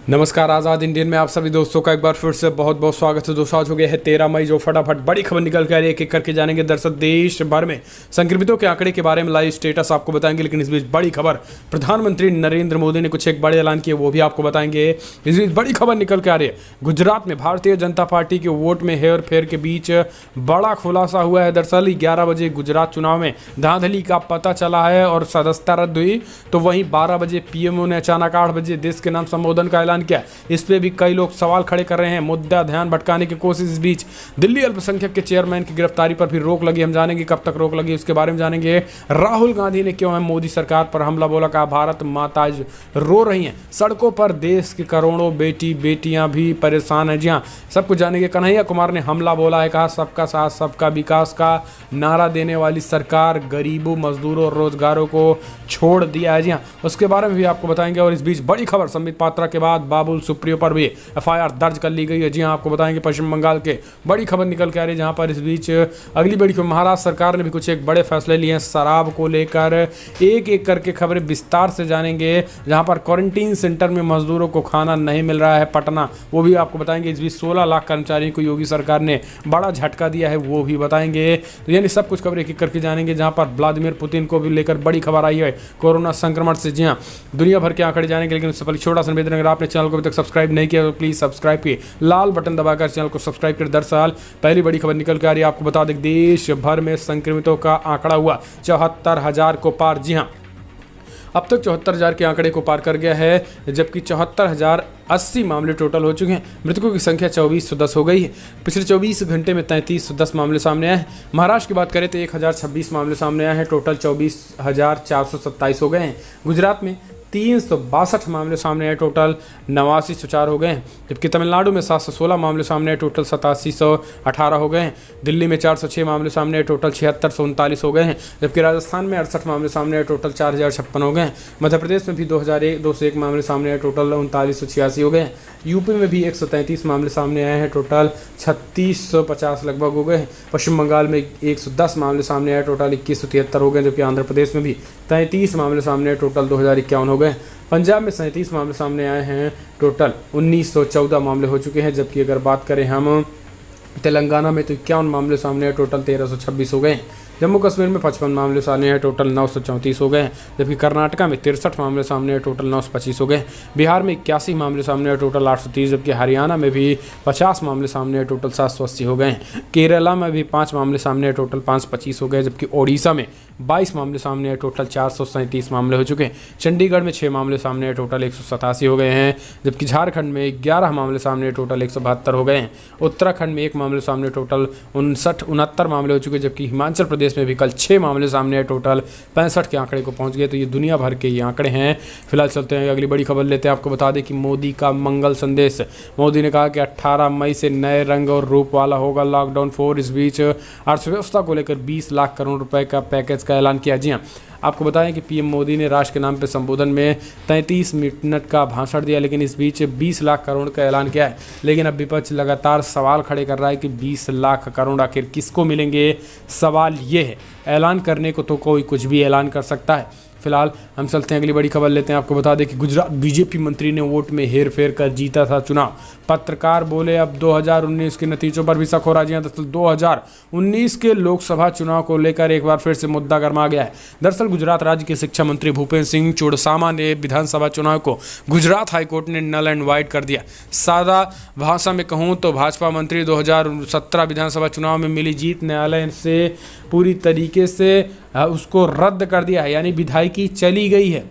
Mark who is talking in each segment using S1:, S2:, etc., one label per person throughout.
S1: नमस्कार, आज़ाद इंडियन में आप सभी दोस्तों का एक बार फिर से बहुत बहुत स्वागत है। दोस्तों आज हो गया है 13 मई, जो फटाफट बड़ी खबर निकल के आ रही है। एक एक करके जानेंगे। दरअसल देश भर में संक्रमितों के आंकड़े के बारे में लाइव स्टेटस आपको बताएंगे, लेकिन इस बीच बड़ी खबर, प्रधानमंत्री नरेंद्र मोदी ने कुछ एक बड़े ऐलान किए, वो भी आपको बताएंगे। इस बीच बड़ी खबर निकल के आ रही है, गुजरात में भारतीय जनता पार्टी के वोट में हेर फेर के बीच बड़ा खुलासा हुआ है। दरअसल 11 बजे गुजरात चुनाव में धांधली का पता चला है और सदस्यता रद्द हुई, तो वहीं 12 बजे पीएमओ ने अचानक 8 बजे देश के नाम संबोधन का ऐलान किया। इस पे भी कई लोग सवाल खड़े कर रहे हैं, मुद्दा ध्यान भटकाने की कोशिश। इस बीच दिल्ली अल्पसंख्यक के चेयरमैन की गिरफ्तारी पर भी रोक लगी। हम जानेंगे कब तक रोक लगी, उसके बारे में जानेंगे। राहुल गांधी ने क्यों है मोदी सरकार पर हमला बोला, कहा भारत माता आज रो रही हैं। सड़कों पर देश की करोड़ों बेटी बेटियां भी परेशान हैं। जी हाँ, सब कुछ जानेंगे। कन्हैया कुमार ने हमला बोला है, कहा सबका साथ सबका विकास का नारा देने वाली सरकार गरीबों, मजदूरों और रोजगारों को छोड़ दिया है। जी हाँ, उसके बारे में भी आपको बताएंगे। और इस बीच बड़ी खबर, संबित पात्रा के बाद बाबुल सुप्रियो पर भी एफआईआर दर्ज कर ली गई है। जी हां, आपको बताएंगे। पश्चिम बंगाल के बड़ी खबर निकल के आ रही है, जहां पर इस बीच अगली बड़ी खबर, महाराष्ट्र सरकार ने भी कुछ एक बड़े फैसले लिए हैं शराब को लेकर। एक एक करके खबरें विस्तार से जानेंगे। जहां पर क्वारंटीन सेंटर में मजदूरों को खाना नहीं मिल रहा है, पटना, वो भी आपको बताएंगे। इस बीच 16 लाख कर्मचारियों को योगी सरकार ने बड़ा झटका दिया है, वो भी बताएंगे। तो यानी सब कुछ खबरें एक एक करके जानेंगे। जहां पर व्लादिमीर पुतिन को भी लेकर बड़ी खबर आई है कोरोना संक्रमण से। जी हाँ, दुनिया भर के आंकड़े जानेंगे, लेकिन उससे पहले छोटा सा निवेदन, अगर आपने चैनल को अभी तक सब्सक्राइब नहीं किया तो प्लीज सब्सक्राइब किए, लाल बटन दबाकर चैनल को सब्सक्राइब कर। दरअसल पहली बड़ी खबर निकल के आ रही है, आपको बता दें देश भर में संक्रमितों का आंकड़ा हुआ 74,000 को पार। जी हाँ, अब तक 74,000 के आंकड़े को पार कर गया है, जबकि 74,080 मामले टोटल हो चुके हैं। मृतकों की संख्या 2410 हो गई है। पिछले 24 घंटे में 3310 मामले सामने आए हैं। महाराष्ट्र की बात करें तो 1026 मामले सामने आए हैं, टोटल 24,427 हो गए हैं। गुजरात में 362 मामले सामने आए, टोटल 89 सुचार हो गए हैं। जबकि तमिलनाडु में 716 मामले सामने आए, टोटल 8718 हो गए हैं। दिल्ली में 406 मामले सामने आए, टोटल 7639 हो गए हैं। जबकि राजस्थान में 68 मामले सामने आए, टोटल 4056 हो गए हैं। मध्य प्रदेश में भी 201 मामले सामने आए, टोटल 3986 हो गए हैं। यूपी में भी 133 मामले सामने आए हैं, टोटल 3650 लगभग हो गए हैं। पश्चिम बंगाल में 110 मामले सामने आए, टोटल 2173 हो गए। जबकि आंध्र प्रदेश में भी 33 मामले सामने आए, टोटल 2051 हो गए। पंजाब में 37 मामले सामने आए हैं, टोटल 1914 मामले हो चुके हैं। जबकि अगर बात करें हम तेलंगाना में तो 51 मामले सामने आए, टोटल 1326 हो गए हैं। जम्मू कश्मीर में 55 मामले सामने आए, टोटल 934 हो गए हैं। जबकि कर्नाटका में 63 मामले सामने आए, टोटल 925 हो गए हैं। बिहार में 81 मामले सामने आए, टोटल 830। जबकि हरियाणा में भी 50 मामले सामने आए, टोटल 780 हो गए हैं। केरला में भी 5 मामले सामने आए, टोटल 525 हो गए। जबकि ओडिशा में 22 मामले सामने आए, टोटल 437 मामले हो चुके हैं। चंडीगढ़ में 6 मामले सामने आए, टोटल 187 हो गए हैं। जबकि झारखंड में 11 मामले सामने आए, टोटल 172 हो गए हैं। उत्तराखंड में 1 मामले सामने, टोटल 69 मामले हो चुके हैं। जबकि हिमाचल प्रदेश में भी कल 6 मामले सामने आए, टोटल 65 के आंकड़े को पहुंच गए। तो ये दुनिया भर के ये आंकड़े हैं। फिलहाल चलते हैं अगली बड़ी खबर लेते हैं। आपको बता दें कि मोदी का मंगल संदेश। मोदी ने कहा कि 18 मई से नए रंग और रूप वाला होगा लॉकडाउन 4। इस बीच अर्थव्यवस्था को लेकर 20 लाख करोड़ रुपए का पैकेज का ऐलान किया। जी हाँ, आपको बताएं कि पीएम मोदी ने राष्ट्र के नाम पर संबोधन में 33 मिनट का भाषण दिया, लेकिन इस बीच 20 लाख करोड़ का ऐलान किया है। लेकिन अब विपक्ष लगातार सवाल खड़े कर रहा है कि 20 लाख करोड़ आखिर किसको मिलेंगे। सवाल ये है, ऐलान करने को तो कोई कुछ भी ऐलान कर सकता है। फिलहाल हम चलते हैं अगली बड़ी खबर लेते हैं। आपको बता दें कि गुजरात बीजेपी मंत्री ने वोट में हेर फेर कर जीता था चुनाव। पत्रकार बोले अब 2019 के नतीजों पर भी शक हो रहा है। जी हाँ, दरअसल 2019 के लोकसभा चुनाव को लेकर एक बार फिर से मुद्दा गर्मा गया है। दरअसल गुजरात राज्य के शिक्षा मंत्री भूपेन्द्र सिंह चुड़सामा ने विधानसभा चुनाव को गुजरात हाईकोर्ट ने नल एंड वाइड कर दिया। सादा भाषा में कहूँ तो भाजपा मंत्री 2017 विधानसभा चुनाव में मिली जीत न्यायालय से पूरी तरीके से उसको रद्द कर दिया है, यानी विधायकी चली गई है।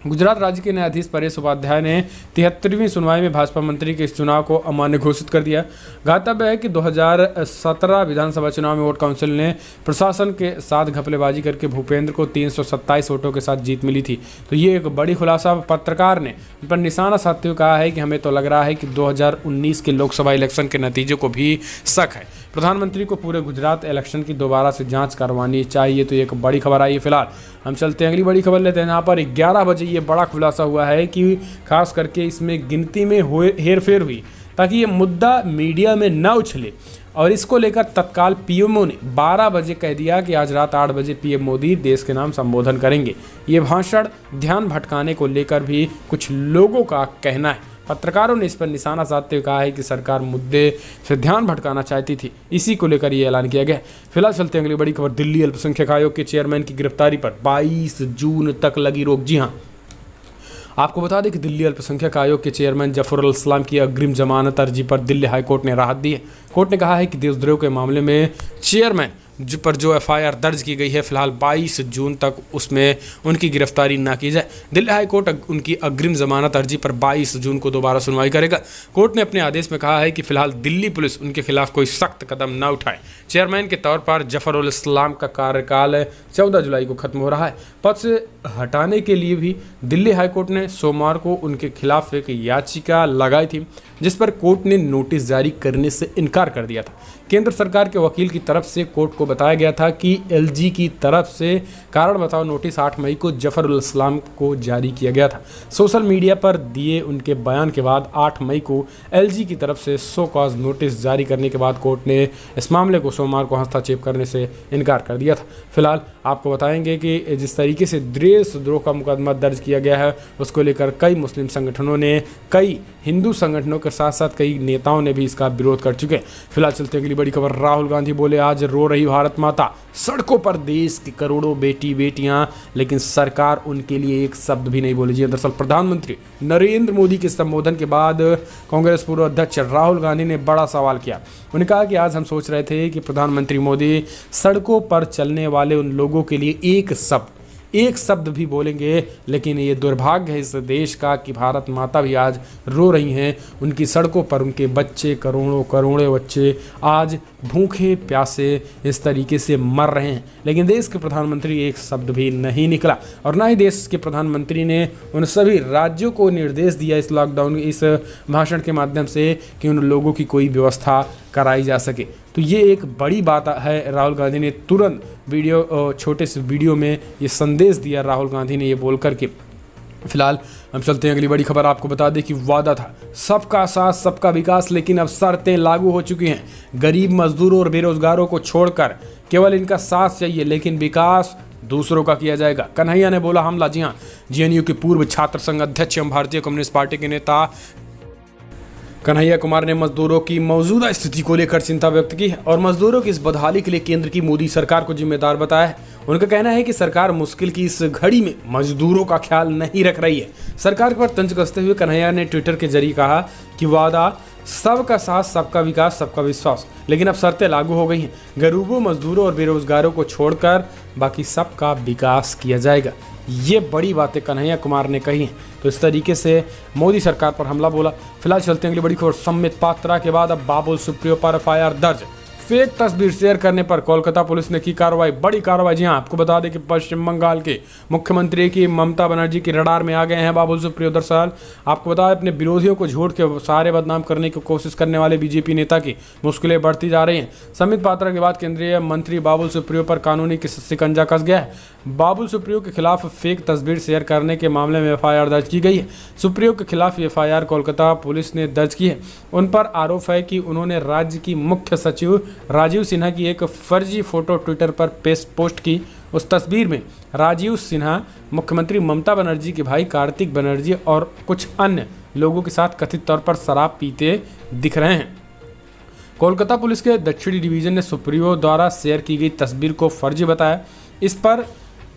S1: गुजरात राज्य के न्यायाधीश परेश उपाध्याय ने 73वीं सुनवाई में भाजपा मंत्री के इस चुनाव को अमान्य घोषित कर दिया। ज्ञातव्य है कि 2017 विधानसभा चुनाव में वोट काउंसिल ने प्रशासन के साथ घपलेबाजी करके भूपेंद्र को 327 वोटों के साथ जीत मिली थी। तो ये एक बड़ी खुलासा पत्रकार ने पर निशाना साधते हुए कहा है कि हमें तो लग रहा है कि 2019 के लोकसभा इलेक्शन के नतीजों को भी शक है। प्रधानमंत्री को पूरे गुजरात इलेक्शन की दोबारा से जांच करवानी चाहिए। तो एक बड़ी खबर आई है। फिलहाल हम चलते हैं अगली बड़ी खबर लेते हैं, जहाँ पर 11 बजे ये बड़ा खुलासा हुआ है कि खास करके इसमें गिनती में हेरफेर हुई, ताकि ये मुद्दा मीडिया में न उछले। और इसको लेकर तत्काल पीएमओ ने 12 बजे कह दिया कि आज रात 8 बजे पीएम मोदी देश के नाम संबोधन करेंगे। ये भाषण ध्यान भटकाने को लेकर भी कुछ लोगों का कहना है। पत्रकारों ने इस पर निशाना साधते हुए कहा है कि सरकार मुद्दे से ध्यान भटकाना चाहती थी, इसी को लेकर ये ऐलान किया गया। फिलहाल चलते अगली बड़ी खबर, दिल्ली अल्पसंख्यक आयोग के चेयरमैन की गिरफ्तारी पर 22 जून तक लगी रोक। जी हाँ, आपको बता दें कि दिल्ली अल्पसंख्यक आयोग के चेयरमैन जफरुल इस्लाम की अग्रिम जमानत अर्जी पर दिल्ली हाईकोर्ट ने राहत दी है। कोर्ट ने कहा है कि देशद्रोह के मामले में चेयरमैन पर जो एफआईआर दर्ज की गई है, फिलहाल 22 जून तक उसमें उनकी गिरफ्तारी ना की जाए। दिल्ली हाईकोर्ट उनकी अग्रिम जमानत अर्जी पर 22 जून को दोबारा सुनवाई करेगा। कोर्ट ने अपने आदेश में कहा है कि फिलहाल दिल्ली पुलिस उनके खिलाफ कोई सख्त कदम न उठाए। चेयरमैन के तौर पर जफरुल इस्लाम का कार्यकाल 14 जुलाई को खत्म हो रहा है। पद से हटाने के लिए भी दिल्ली हाईकोर्ट ने सोमवार को उनके खिलाफ एक याचिका लगाई थी, जिस पर कोर्ट ने नोटिस जारी करने से इनकार कर दिया था। केंद्र सरकार के वकील की तरफ से कोर्ट को बताया गया था कि एलजी की तरफ से कारण बताओ नोटिस 8 मई को जफरुल इस्लाम को जारी किया गया था। सोशल मीडिया पर दिए उनके बयान के बाद 8 मई को एलजी की तरफ से सो कॉज नोटिस जारी करने के बाद कोर्ट ने इस मामले को सोमवार को हस्तक्षेप करने से इनकार कर दिया था। फिलहाल आपको बताएंगे कि जिस तरीके से देशद्रोह का मुकदमा दर्ज किया गया है, उसको लेकर कई मुस्लिम संगठनों ने, कई हिंदू संगठनों के साथ साथ कई नेताओं ने भी इसका विरोध कर चुके हैं। फिलहाल चलते अगली बड़ी खबर, राहुल गांधी बोले आज रो रही भारत माता, सड़कों पर देश की करोड़ों बेटी बेटियां, लेकिन सरकार उनके लिए एक शब्द भी नहीं बोली। जी, दरअसल प्रधानमंत्री नरेंद्र मोदी के संबोधन के बाद कांग्रेस पूर्व अध्यक्ष राहुल गांधी ने बड़ा सवाल किया। उन्होंने कहा कि आज हम सोच रहे थे कि प्रधानमंत्री मोदी सड़कों पर चलने वाले उन लोगों के लिए एक शब्द भी बोलेंगे, लेकिन ये दुर्भाग्य है इस देश का कि भारत माता भी आज रो रही हैं। उनकी सड़कों पर उनके बच्चे, करोड़ों बच्चे आज भूखे प्यासे इस तरीके से मर रहे हैं, लेकिन देश के प्रधानमंत्री एक शब्द भी नहीं निकला। और ना ही देश के प्रधानमंत्री ने उन सभी राज्यों को निर्देश दिया इस लॉकडाउन, इस भाषण के माध्यम से कि उन लोगों की कोई व्यवस्था कराई जा सके। तो ये एक बड़ी बात है। राहुल गांधी ने तुरंत छोटे से वीडियो में ये संदेश दिया, राहुल गांधी ने ये बोल करके। फिलहाल हम चलते हैं अगली बड़ी खबर। आपको बता दें कि वादा था सबका साथ सबका विकास, लेकिन अब शर्तें लागू हो चुकी हैं। गरीब मजदूरों और बेरोजगारों को छोड़कर केवल इनका साथ चाहिए, लेकिन विकास दूसरों का किया जाएगा। कन्हैया ने बोला हमला। जी हाँ, जेएनयू के पूर्व छात्र संघ अध्यक्ष एवं भारतीय कम्युनिस्ट पार्टी के नेता कन्हैया कुमार ने मजदूरों की मौजूदा स्थिति को लेकर चिंता व्यक्त की है और मजदूरों की इस बदहाली के लिए केंद्र की मोदी सरकार को जिम्मेदार बताया है। उनका कहना है कि सरकार मुश्किल की इस घड़ी में मजदूरों का ख्याल नहीं रख रही है। सरकार पर तंज कसते हुए कन्हैया ने ट्विटर के जरिए कहा कि वादा सबका साथ सबका विकास सबका विश्वास, लेकिन अब शर्तें लागू हो गई हैं। गरीबों, मजदूरों और बेरोजगारों को छोड़कर बाकी सबका विकास किया जाएगा। ये बड़ी बातें कन्हैया कुमार ने कही हैं। तो इस तरीके से मोदी सरकार पर हमला बोला। फिलहाल चलते हैं अगली बड़ी खबर, संबित पात्रा के बाद अब बाबुल सुप्रियो पर एफआईआर दर्ज। फेक तस्वीर शेयर करने पर कोलकाता पुलिस ने की कार्रवाई, बड़ी कार्रवाई। जी हाँ, आपको बता दें कि पश्चिम बंगाल के मुख्यमंत्री की ममता बनर्जी के रडार में आ गए हैं बाबुल सुप्रियो। दरअसल आपको बताया अपने विरोधियों को झूठ के सहारे बदनाम करने की कोशिश करने वाले बीजेपी नेता की मुश्किलें बढ़ती जा रही हैं। संबित पात्रा के बाद केंद्रीय मंत्री बाबुल सुप्रियो पर कानूनी शिकंजा कस गया है। बाबुल सुप्रियो के खिलाफ फेक तस्वीर शेयर करने के मामले में एफआईआर दर्ज की गई है। सुप्रियो के खिलाफ एफआईआर कोलकाता पुलिस ने दर्ज की है। उन पर आरोप है कि उन्होंने राज्य की मुख्य सचिव राजीव सिन्हा की एक फर्जी फोटो ट्विटर पर पोस्ट की। उस तस्वीर में राजीव सिन्हा मुख्यमंत्री ममता बनर्जी के भाई कार्तिक बनर्जी और कुछ अन्य लोगों के साथ कथित तौर पर शराब पीते दिख रहे हैं। कोलकाता पुलिस के दक्षिणी डिवीजन ने सुप्रियो द्वारा शेयर की गई तस्वीर को फर्जी बताया। इस पर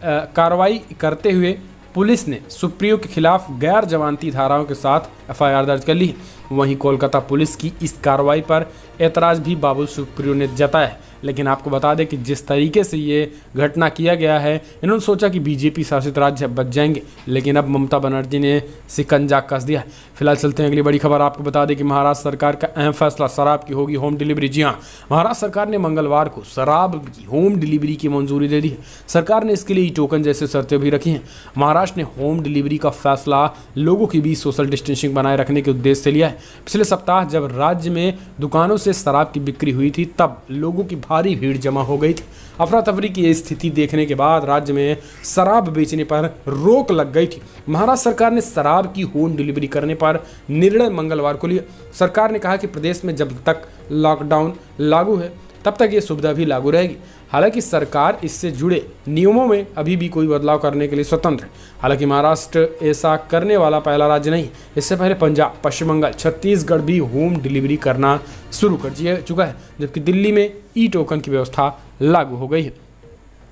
S1: कार्रवाई करते हुए पुलिस ने सुप्रियो के खिलाफ गैर जमानती धाराओं के साथ एफआईआर दर्ज कर ली। वहीं कोलकाता पुलिस की इस कार्रवाई पर ऐतराज भी बाबुल सुप्रियो ने जताया है। लेकिन आपको बता दें कि जिस तरीके से ये घटना किया गया है, इन्होंने सोचा कि बीजेपी शासित राज्य बच जाएंगे, लेकिन अब ममता बनर्जी ने शिकंजा कस दिया है। फिलहाल चलते हैं अगली बड़ी खबर। आपको बता दें कि महाराष्ट्र सरकार का अहम फैसला, शराब की होगी होम डिलीवरी। जी हाँ, महाराष्ट्र सरकार ने मंगलवार को शराब की होम डिलीवरी की मंजूरी दे दी है। सरकार ने इसके लिए टोकन जैसे शर्तें भी रखी हैं। महाराष्ट्र ने होम डिलीवरी का फैसला लोगों के बीच सोशल डिस्टेंसिंग बनाए रखने के उद्देश्य से लिया है। पिछले सप्ताह जब राज्य में दुकानों से शराब की बिक्री हुई थी, तब लोगों की भारी भीड़ जमा हो गई थी। अफरा तफरी की स्थिति देखने के बाद राज्य में शराब बेचने पर रोक लग गई थी। महाराष्ट्र सरकार ने शराब की होम डिलीवरी करने पर निर्णय मंगलवार को लिया। सरकार ने कहा कि प्रदेश में जब तक लॉकडाउन लागू है, तब तक ये सुविधा भी लागू रहेगी। हालांकि सरकार इससे जुड़े नियमों में अभी भी कोई बदलाव करने के लिए स्वतंत्र है। हालांकि महाराष्ट्र ऐसा करने वाला पहला राज्य नहीं। इससे पहले पंजाब, पश्चिम बंगाल, छत्तीसगढ़ भी होम डिलीवरी करना शुरू कर चुका है, जबकि दिल्ली में ई टोकन की व्यवस्था लागू हो गई है।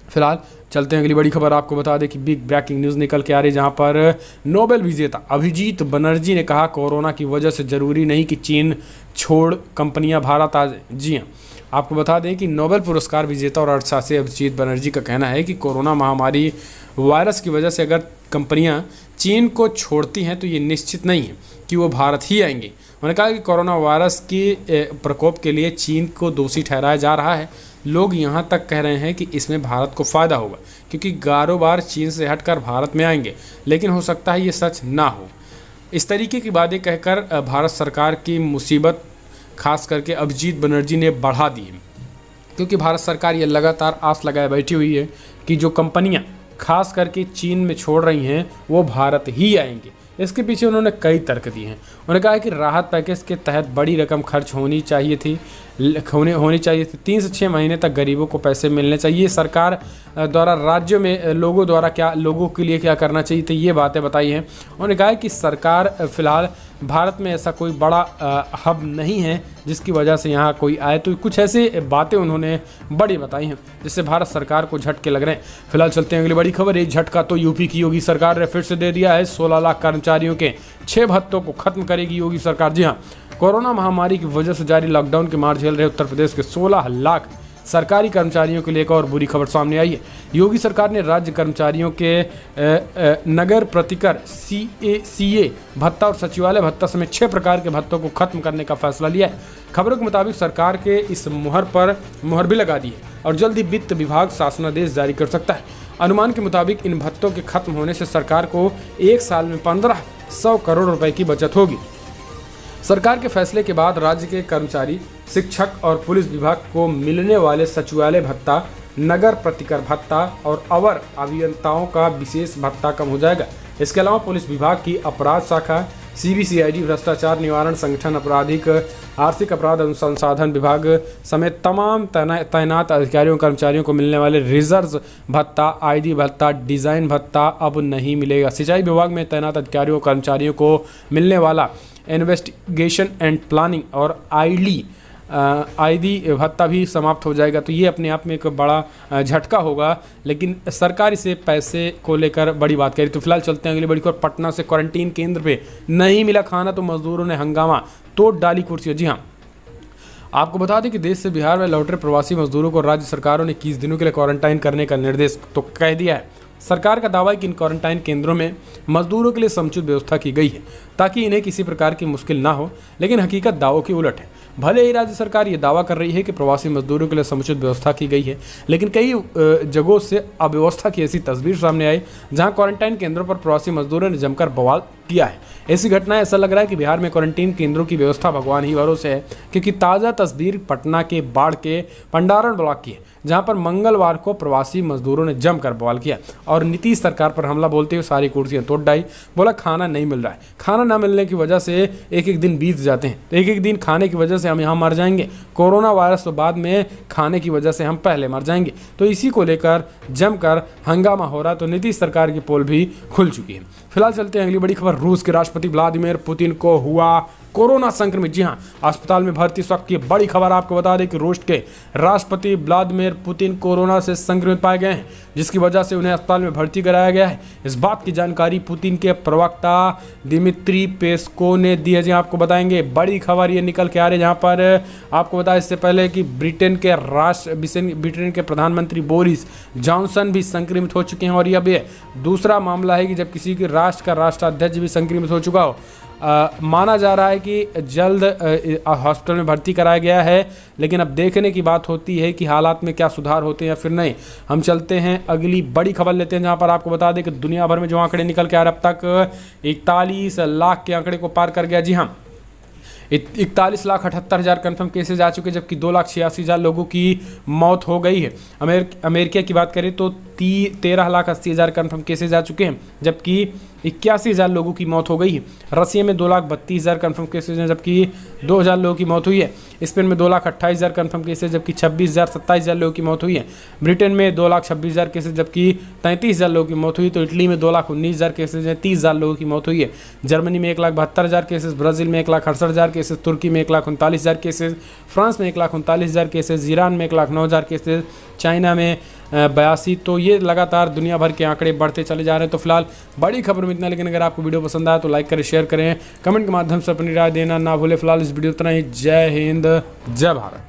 S1: फिलहाल चलते हैं अगली बड़ी खबर। आपको बता दें कि बिग ब्रेकिंग न्यूज़ निकल के आ रही है, जहां पर नोबेल विजेता अभिजीत बनर्जी ने कहा कोरोना की वजह से जरूरी नहीं कि चीन छोड़ कंपनियां भारत आ जाएं। जी हाँ, आपको बता दें कि नोबेल पुरस्कार विजेता और अर्थशास्त्री अभिजीत बनर्जी का कहना है कि कोरोना महामारी वायरस की वजह से अगर कंपनियां चीन को छोड़ती हैं तो ये निश्चित नहीं है कि वो भारत ही आएंगे। उन्होंने कहा कि कोरोना वायरस के प्रकोप के लिए चीन को दोषी ठहराया जा रहा है। लोग यहाँ तक कह रहे हैं कि इसमें भारत को फ़ायदा होगा क्योंकि कारोबार चीन से हटकर भारत में आएंगे, लेकिन हो सकता है ये सच ना हो। इस तरीके की बातें कहकर भारत सरकार की मुसीबत खास करके अभिजीत बनर्जी ने बढ़ा दी है, क्योंकि भारत सरकार ये लगातार आस लगाए बैठी हुई है कि जो कंपनियां खास करके चीन में छोड़ रही हैं वो भारत ही आएंगे। इसके पीछे उन्होंने कई तर्क दिए हैं। उन्होंने कहा कि राहत पैकेज के तहत बड़ी रकम खर्च होनी चाहिए थी 3 से 6 महीने तक गरीबों को पैसे मिलने चाहिए। सरकार द्वारा राज्यों में लोगों के लिए क्या करना चाहिए थी, ये बातें बताई हैं। उन्होंने कहा कि सरकार फिलहाल भारत में ऐसा कोई बड़ा हब नहीं है जिसकी वजह से यहाँ कोई आए, तो कुछ ऐसे बातें उन्होंने बड़ी बताई हैं जिससे भारत सरकार को झटके लग रहे हैं। फिलहाल चलते हैं अगली बड़ी खबर। एक झटका तो यूपी की योगी सरकार ने फिर से दे दिया है। 16 लाख कर्मचारियों के 6 भत्तों को खत्म करेगी योगी सरकार। जी हाँ, कोरोना महामारी की वजह से जारी लॉकडाउन के मार झेल रहे उत्तर प्रदेश के 16 लाख सरकारी कर्मचारियों के लिए एक और बुरी खबर सामने आई है। योगी सरकार ने राज्य कर्मचारियों के नगर प्रतिकर CA भत्ता और सचिवालय भत्ता समेत 6 प्रकार के भत्तों को खत्म करने का फैसला लिया है। खबरों के मुताबिक सरकार के इस मुहर पर मुहर भी लगा दी है और जल्द ही वित्त विभाग शासनादेश जारी कर सकता है। अनुमान के मुताबिक इन भत्तों के खत्म होने से सरकार को 1 साल में 1500 करोड़ रुपए की बचत होगी। सरकार के फैसले के बाद राज्य के कर्मचारी, शिक्षक और पुलिस विभाग को मिलने वाले सचिवालय भत्ता, नगर प्रतिकर भत्ता और अवर अभियंताओं का विशेष भत्ता कम हो जाएगा। इसके अलावा पुलिस विभाग की अपराध शाखा, CBCID, भ्रष्टाचार निवारण संगठन, आपराधिक आर्थिक अपराध अनुसंधान विभाग समेत तमाम तैनात अधिकारियों कर्मचारियों को मिलने वाले रिजर्व भत्ता, ID भत्ता, डिज़ाइन भत्ता अब नहीं मिलेगा। सिंचाई विभाग में तैनात अधिकारियों कर्मचारियों को मिलने वाला इन्वेस्टिगेशन एंड प्लानिंग और ID भत्ता भी समाप्त हो जाएगा। तो ये अपने आप में एक बड़ा झटका होगा, लेकिन सरकार इसे पैसे को लेकर बड़ी बात करी। तो फिलहाल चलते हैं अगली बड़ी खबर। पटना से क्वारंटीन केंद्र पे नहीं मिला खाना तो मजदूरों ने हंगामा, तोड़ डाली कुर्सियां। जी हाँ, आपको बता दें कि देश से बिहार में लौट रहे प्रवासी मजदूरों को राज्य सरकारों ने 21 दिनों के लिए क्वारंटाइन करने का निर्देश तो कह दिया है। सरकार का दावा है कि इन क्वारंटाइन केंद्रों में मजदूरों के लिए समुचित व्यवस्था की गई है ताकि इन्हें किसी प्रकार की मुश्किल ना हो, लेकिन हकीकत दावों की उलट है। भले ही राज्य सरकार ये दावा कर रही है कि प्रवासी मजदूरों के लिए समुचित व्यवस्था की गई है, लेकिन कई जगहों से अव्यवस्था की ऐसी तस्वीर सामने आई जहां क्वारंटाइन केंद्रों पर प्रवासी मजदूरों ने जमकर बवाल किया है। ऐसी घटनाएं ऐसा लग रहा है कि बिहार में क्वारंटीन केंद्रों की व्यवस्था भगवान ही भरोसे है, क्योंकि ताज़ा तस्वीर पटना के बाढ़ के पंडारण ब्लॉक की है, जहां पर मंगलवार को प्रवासी मजदूरों ने जमकर बवाल किया और नीतीश सरकार पर हमला बोलते हुए सारी कुर्सियां तोड़ डाली। बोला खाना नहीं मिल रहा है, खाना ना मिलने की वजह से एक दिन बीत जाते हैं, तो एक दिन खाने की वजह से हम यहाँ मर जाएंगे, कोरोना वायरस तो बाद में, खाने की वजह से हम पहले मर जाएंगे। तो इसी को लेकर जमकर हंगामा हो रहा, तो नीतीश सरकार की पोल भी खुल चुकी है। फिलहाल चलते हैं अगली बड़ी खबर। रूस के राष्ट्रपति व्लादिमीर पुतिन को हुआ कोरोना संक्रमित। जी हां, अस्पताल में भर्ती। इस वक्त की बड़ी खबर आपको बता दें कि रूस के राष्ट्रपति व्लादिमीर पुतिन कोरोना से संक्रमित पाए गए हैं, जिसकी वजह से उन्हें अस्पताल में भर्ती कराया गया है। इस बात की जानकारी पुतिन के प्रवक्ता दिमित्री पेस्को ने दी है। जी आपको बताएंगे, बड़ी खबर ये निकल के आ रही है, जहां पर आपको बताया इससे पहले कि ब्रिटेन के प्रधानमंत्री बोरिस जॉनसन भी संक्रमित हो चुके हैं, और यह भी दूसरा मामला है कि जब किसी के राष्ट्र का राष्ट्राध्यक्ष भी संक्रमित हो चुका हो। माना जा रहा है कि जल्द हॉस्पिटल में भर्ती कराया गया है, लेकिन अब देखने की बात होती है कि हालात में क्या सुधार होते हैं या फिर नहीं। हम चलते हैं अगली बड़ी खबर लेते हैं, जहां पर आपको बता दें कि दुनिया भर में जो आंकड़े निकल के आ रहे, अब तक 41 लाख के आंकड़े को पार कर गया। जी हाँ, 41,78,000 कन्फर्म केसेज आ चुके, जबकि 2,86,000 लोगों की मौत हो गई है। अमेरिका की बात करें तो 13,80,000 कन्फर्म केसेज आ चुके हैं, जबकि 81,000 लोगों की मौत हो गई है। रसिया में 2,32,000 कन्फर्म केसेज हैं जबकि 2,000 लोगों की मौत हुई है। स्पेन में 2,28,000 कन्फर्म केसेज जबकि 27,000 लोगों की मौत हुई है। ब्रिटेन में 2,26,000 केसेज जबकि 33,000 लोगों की मौत हुई। तो इटली में 2,19,000 केसेज हैं, 30,000 लोगों की मौत हुई है। जर्मनी में 1,72,000 केसेज, ब्राज़ील में 1,68,000 केसेज, तुर्की में 1,39,000 केसेज, फ्रांस में 1,39,000 केसेज, ईरान में 1,09,000 केसेज, चाइना में 82। तो ये लगातार दुनिया भर के आंकड़े बढ़ते चले जा रहे हैं। तो फिलहाल बड़ी खबर में इतना, लेकिन अगर आपको वीडियो पसंद आया तो लाइक करें, शेयर करें, कमेंट के माध्यम से अपनी राय देना ना भूलें। फिलहाल इस वीडियो इतना ही। जय हिंद, जय भारत।